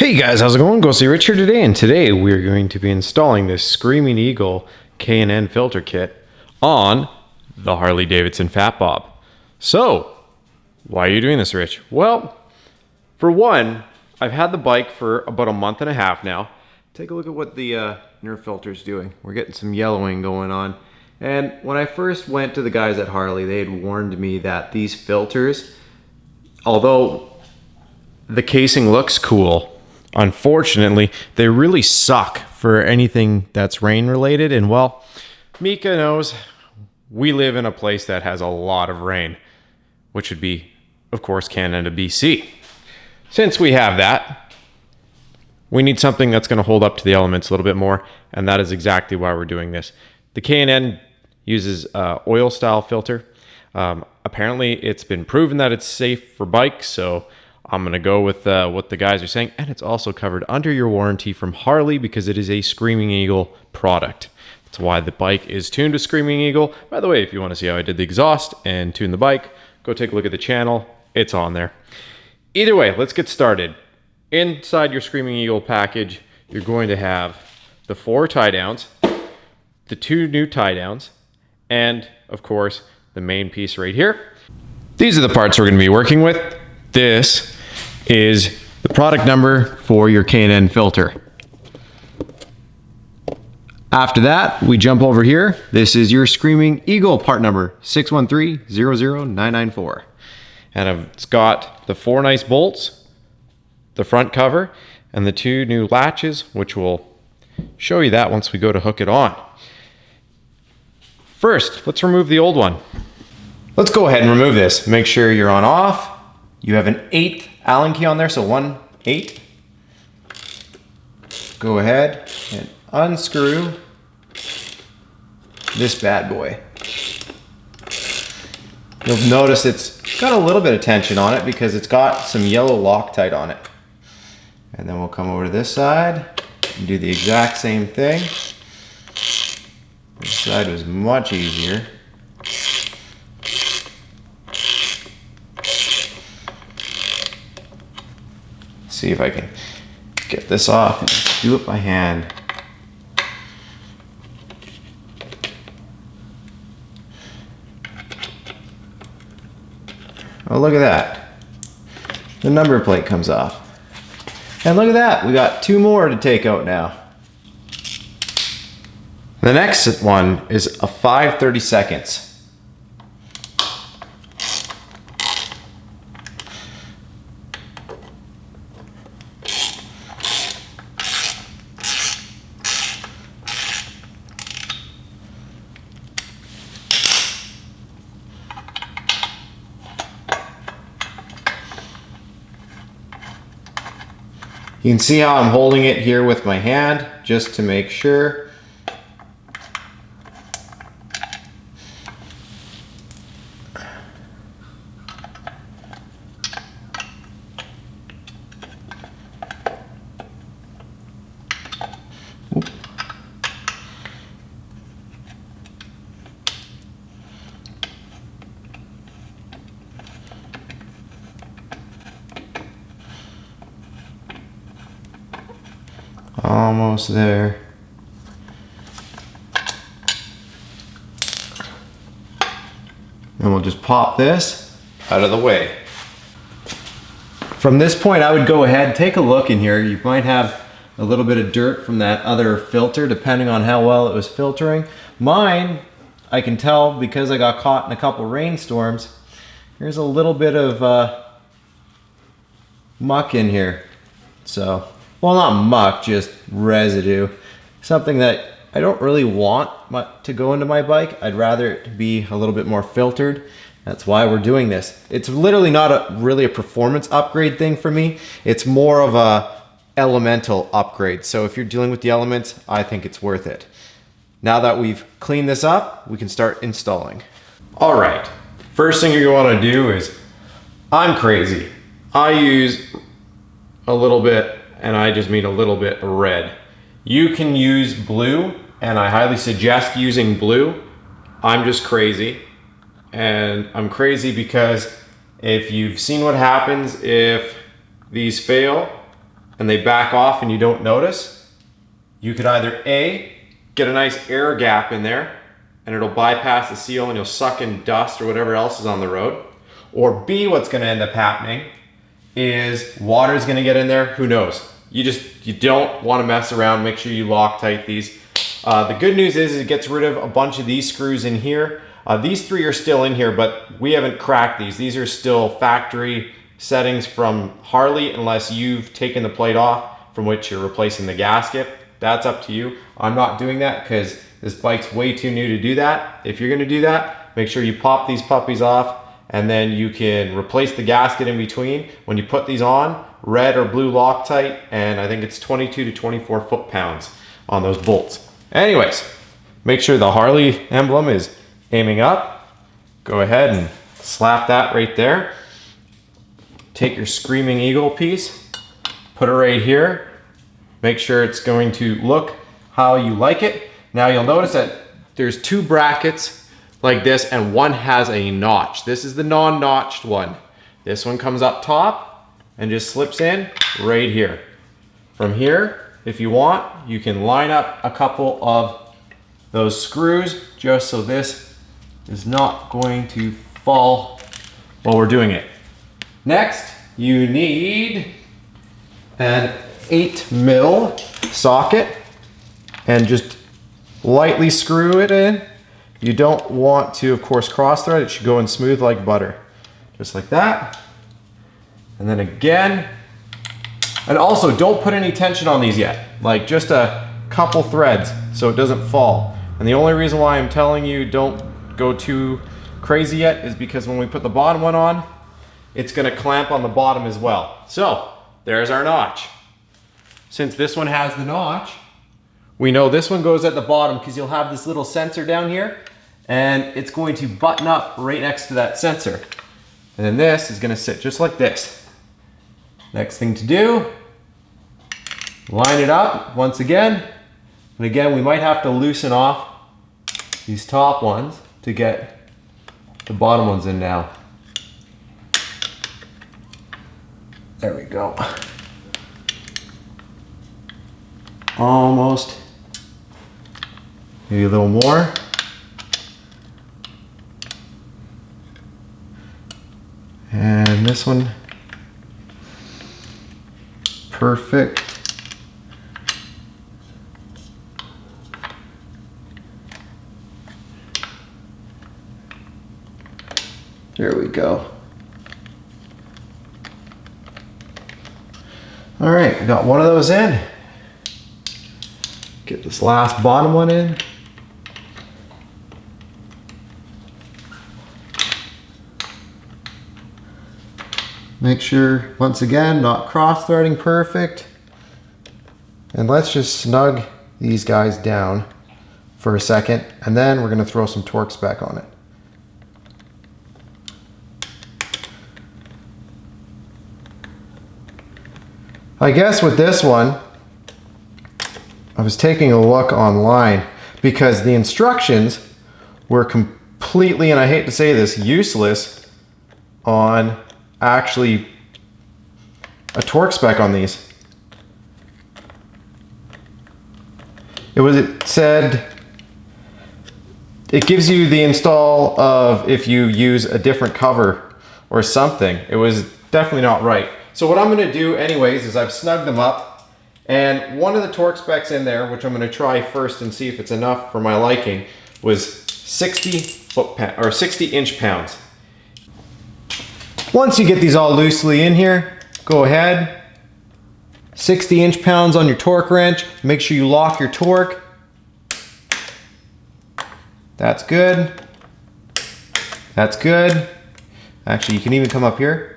Hey guys, how's it going? Go see Rich here today, and today we're going to be installing this Screaming Eagle K&N filter kit on the Harley Davidson Fat Bob. So, why are you doing this, Rich? Well, for one, I've had the bike for about a month and a half now. Take a look at what the inner filter's doing. We're getting some yellowing going on. And when I first went to the guys at Harley, they had warned me that these filters, although the casing looks cool, unfortunately, they really suck for anything that's rain related. And well, Mika knows we live in a place that has a lot of rain, which would be, of course, Canada, BC. Since we have that, we need something that's going to hold up to the elements a little bit more, and that is exactly why we're doing this. The K&N uses oil style filter. Apparently, it's been proven that it's safe for bikes, so I'm going to go with what the guys are saying. And it's also covered under your warranty from Harley because it is a Screaming Eagle product. That's why the bike is tuned to Screaming Eagle. By the way, if you want to see how I did the exhaust and tune the bike, go take a look at the channel. It's on there. Either way, let's get started. Inside your Screaming Eagle package, you're going to have the 4 tie downs, the 2 new tie downs, and of course, the main piece right here. These are the parts we're going to be working with. This is the product number for your K&N filter. After that, we jump over here. This is your Screaming Eagle part number 613-00994. And it's got the 4 nice bolts, the front cover, and the 2 new latches, which we'll show you that once we go to hook it on. First, let's remove the old one. Let's go ahead and remove this. Make sure you're on off. You have an 1/8 Allen key on there, so 1/8. Go ahead and unscrew this bad boy. You'll notice it's got a little bit of tension on it because it's got some yellow Loctite on it. And then we'll come over to this side and do the exact same thing. This side was much easier. See if I can get this off and do it by hand. Oh, look at that. The number plate comes off. And look at that, we got 2 more to take out now. The next one is a 5/32. You can see how I'm holding it here with my hand just to make sure. Oop. Almost there. And we'll just pop this out of the way. From this point, I would go ahead and take a look in here. You might have a little bit of dirt from that other filter, depending on how well it was filtering. Mine, I can tell because I got caught in a couple rainstorms. There's a little bit of muck in here. So, well, not muck, just residue. Something that I don't really want to go into my bike. I'd rather it be a little bit more filtered. That's why we're doing this. It's literally not really a performance upgrade thing for me. It's more of a elemental upgrade. So if you're dealing with the elements, I think it's worth it. Now that we've cleaned this up, we can start installing. All right, first thing you want to do is, I'm crazy. I use a little bit, and I just mean a little bit, of red. You can use blue, and I highly suggest using blue. I'm just crazy, and I'm crazy because if you've seen what happens if these fail, and they back off and you don't notice, you could either A, get a nice air gap in there and it'll bypass the seal and you'll suck in dust or whatever else is on the road. Or B, what's gonna end up happening is water's gonna get in there, who knows? You don't wanna mess around, make sure you Loctite these. The good news is it gets rid of a bunch of these screws in here. These 3 are still in here, but we haven't cracked these. These are still factory settings from Harley, unless you've taken the plate off from which you're replacing the gasket. That's up to you. I'm not doing that because this bike's way too new to do that. If you're gonna do that, make sure you pop these puppies off and then you can replace the gasket in between. When you put these on, red or blue Loctite, and I think it's 22 to 24 foot-pounds on those bolts. Anyways, make sure the Harley emblem is aiming up. Go ahead and slap that right there. Take your Screamin Eagle piece, put it right here. Make sure it's going to look how you like it. Now you'll notice that there's 2 brackets like this and one has a notch. This is the non-notched one. This one comes up top and just slips in right here. From here, if you want, you can line up a couple of those screws just so this is not going to fall while we're doing it. Next, you need an 8mm socket and just lightly screw it in. You don't want to, of course, cross thread. It should go in smooth like butter. Just like that. And then again. And also, don't put any tension on these yet. Like just a couple threads so it doesn't fall. And the only reason why I'm telling you don't go too crazy yet is because when we put the bottom one on, it's gonna clamp on the bottom as well. So, there's our notch. Since this one has the notch, we know this one goes at the bottom because you'll have this little sensor down here and it's going to button up right next to that sensor. And then this is gonna sit just like this. Next thing to do, line it up once again. And again, we might have to loosen off these top ones to get the bottom ones in now. There we go. Almost. Maybe a little more. And this one. Perfect. There we go. All right, got one of those in. Get this last bottom one in. Make sure, once again, not cross-threading perfect. And let's just snug these guys down for a second, and then we're gonna throw some torque spec on it. I guess with this one, I was taking a look online because the instructions were completely, and I hate to say this, useless on actually a torque spec on these. It said it gives you the install of if you use a different cover or something. It was definitely not right. So what I'm gonna do anyways is I've snugged them up, and one of the torque specs in there, which I'm gonna try first and see if it's enough for my liking, was 60 inch-pounds. Once you get these all loosely in here, go ahead, 60 inch-pounds on your torque wrench. Make sure you lock your torque. That's good. That's good. Actually, you can even come up here.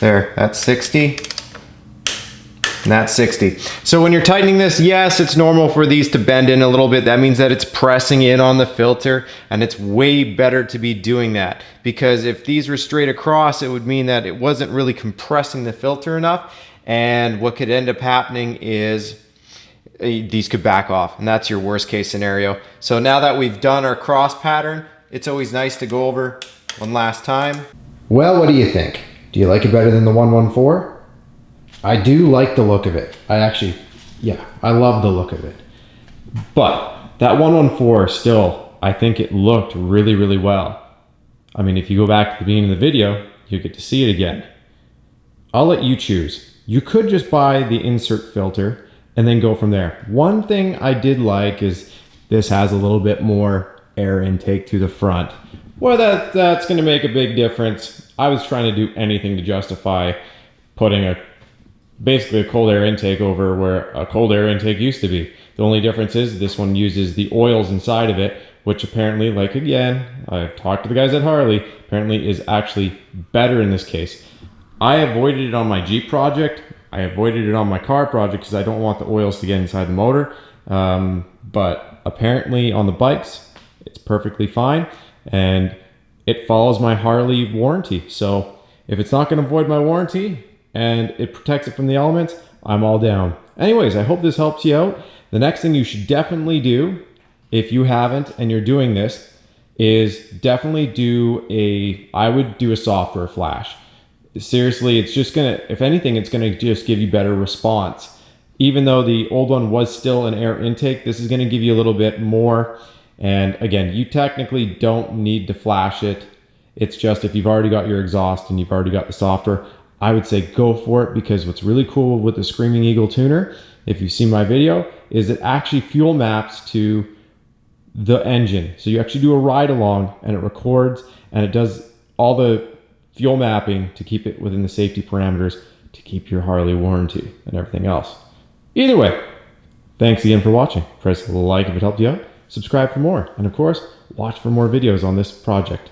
There, that's 60, and that's 60. So when you're tightening this, yes, it's normal for these to bend in a little bit. That means that it's pressing in on the filter, and it's way better to be doing that, because if these were straight across, it would mean that it wasn't really compressing the filter enough, and what could end up happening is these could back off, and that's your worst case scenario. So now that we've done our cross pattern, it's always nice to go over one last time. Well, what do you think? Do you like it better than the 114? I do like the look of it. I love the look of it. But that 114 still, I think it looked really, really well. I mean, if you go back to the beginning of the video, you get to see it again. I'll let you choose. You could just buy the insert filter and then go from there. One thing I did like is this has a little bit more air intake to the front. Well, that's going to make a big difference. I was trying to do anything to justify putting basically a cold air intake over where a cold air intake used to be. The only difference is this one uses the oils inside of it, which apparently, like again, I've talked to the guys at Harley, apparently is actually better in this case. I avoided it on my Jeep project. I avoided it on my car project because I don't want the oils to get inside the motor. But apparently on the bikes, it's perfectly fine. And it follows my Harley warranty. So if it's not going to void my warranty and it protects it from the elements, I'm all down. Anyways, I hope this helps you out. The next thing you should definitely do, if you haven't and you're doing this, is definitely I would do a software flash. Seriously, it's just gonna, if anything, it's gonna just give you better response. Even though the old one was still an air intake, this is gonna give you a little bit more. And again, you technically don't need to flash it. It's just if you've already got your exhaust and you've already got the software, I would say go for it, because what's really cool with the Screamin Eagle tuner, if you've seen my video, is it actually fuel maps to the engine. So you actually do a ride along and it records and it does all the fuel mapping to keep it within the safety parameters to keep your Harley warranty and everything else. Either way, thanks again for watching. Press like if it helped you out, subscribe for more, and of course, watch for more videos on this project.